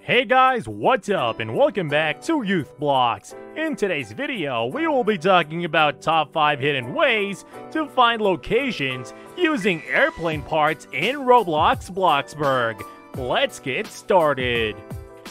Hey guys, what's up and welcome back to Youth Blocks. In today's video, we will be talking about top 5 hidden ways to find locations using airplane parts in Roblox Bloxburg. Let's get started.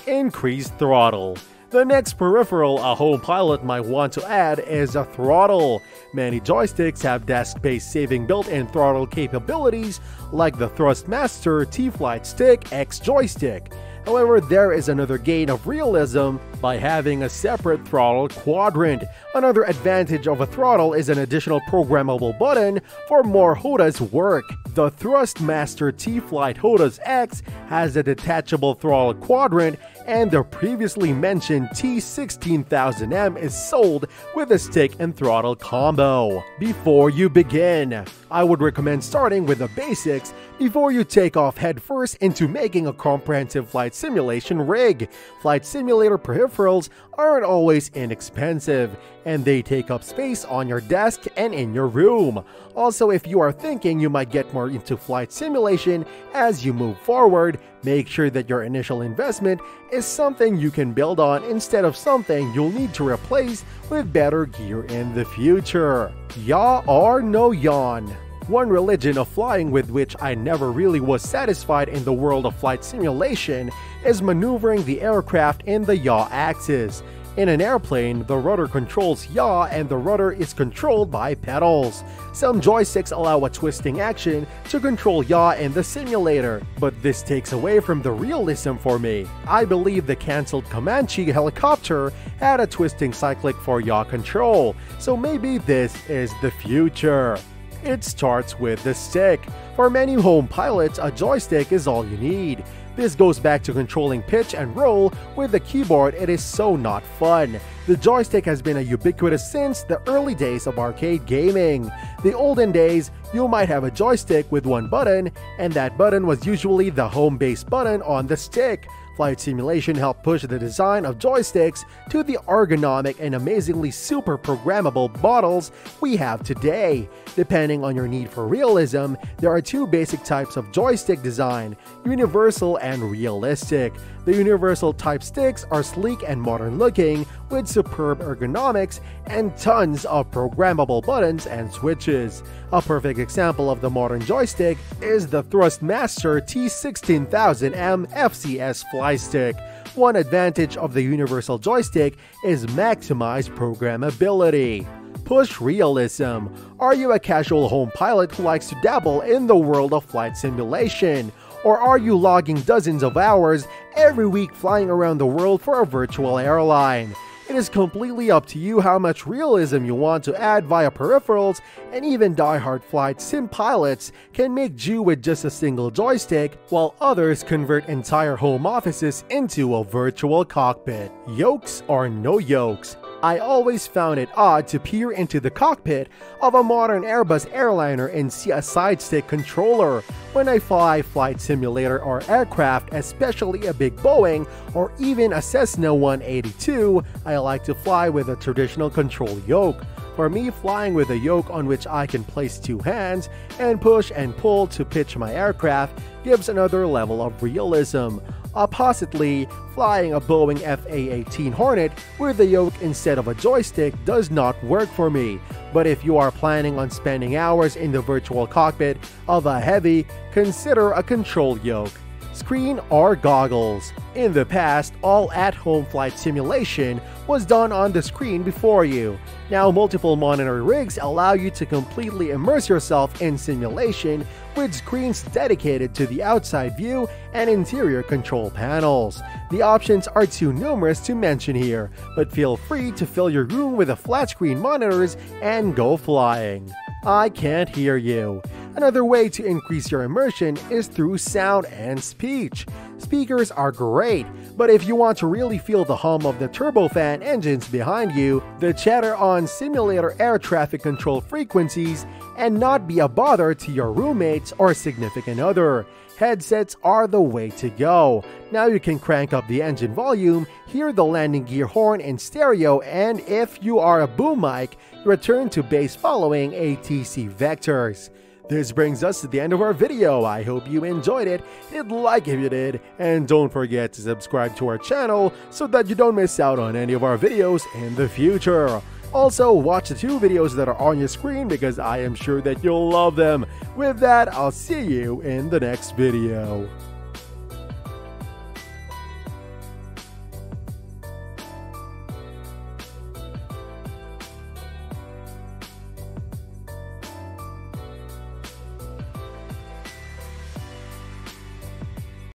Increased throttle. The next peripheral a home pilot might want to add is a throttle. Many joysticks have desk-based saving built-in throttle capabilities like the Thrustmaster T-Flight Stick X joystick. However, there is another gain of realism by having a separate throttle quadrant. Another advantage of a throttle is an additional programmable button for more HOTAS work. The Thrustmaster T-Flight HOTAS X has a detachable throttle quadrant, and the previously mentioned T16000M is sold with a stick and throttle combo. Before you begin, I would recommend starting with the basics before you take off headfirst into making a comprehensive flight simulation rig. Flight simulator peripherals aren't always inexpensive, and they take up space on your desk and in your room. Also, if you are thinking you might get more into flight simulation as you move forward, make sure that your initial investment is something you can build on instead of something you'll need to replace with better gear in the future. Yaw or no yawn? One religion of flying with which I never really was satisfied in the world of flight simulation is maneuvering the aircraft in the yaw axis. In an airplane, the rudder controls yaw and the rudder is controlled by pedals. Some joysticks allow a twisting action to control yaw in the simulator, but this takes away from the realism for me. I believe the cancelled Comanche helicopter had a twisting cyclic for yaw control, so maybe this is the future. It starts with the stick. For many home pilots, a joystick is all you need. This goes back to controlling pitch and roll. With the keyboard, it is so not fun. The joystick has been a ubiquitous since the early days of arcade gaming. The olden days, you might have a joystick with one button, and that button was usually the home base button on the stick. Flight simulation helped push the design of joysticks to the ergonomic and amazingly super programmable models we have today. Depending on your need for realism, there are two basic types of joystick design: universal and realistic. The universal type sticks are sleek and modern looking with superb ergonomics and tons of programmable buttons and switches. A perfect example of the modern joystick is the Thrustmaster T16000M FCS fly stick. One advantage of the universal joystick is maximized programmability. Push realism. Are you a casual home pilot who likes to dabble in the world of flight simulation? Or are you logging dozens of hours every week flying around the world for a virtual airline? It is completely up to you how much realism you want to add via peripherals, and even die-hard flight sim pilots can make do with just a single joystick, while others convert entire home offices into a virtual cockpit. Yokes or no yokes? I always found it odd to peer into the cockpit of a modern Airbus airliner and see a side stick controller. When I fly flight simulator or aircraft, especially a big Boeing or even a Cessna 182, I like to fly with a traditional control yoke. For me, flying with a yoke on which I can place two hands and push and pull to pitch my aircraft gives another level of realism. Oppositely, flying a Boeing FA-18 Hornet with a yoke instead of a joystick does not work for me. But if you are planning on spending hours in the virtual cockpit of a heavy, consider a control yoke. Screen or goggles? In the past, all at-home flight simulation was done on the screen before you. Now, multiple monitor rigs allow you to completely immerse yourself in simulation with screens dedicated to the outside view and interior control panels. The options are too numerous to mention here, but feel free to fill your room with a flat screen monitors and go flying. I can't hear you. Another way to increase your immersion is through sound and speech. Speakers are great, but if you want to really feel the hum of the turbofan engines behind you, the chatter on simulator air traffic control frequencies, and not be a bother to your roommates or significant other, headsets are the way to go. Now you can crank up the engine volume, hear the landing gear horn in stereo, and if you are a boom mic, return to bass following ATC vectors. This brings us to the end of our video. I hope you enjoyed it. Hit like if you did, and don't forget to subscribe to our channel so that you don't miss out on any of our videos in the future. Also, watch the 2 videos that are on your screen because I am sure that you'll love them. With that, I'll see you in the next video.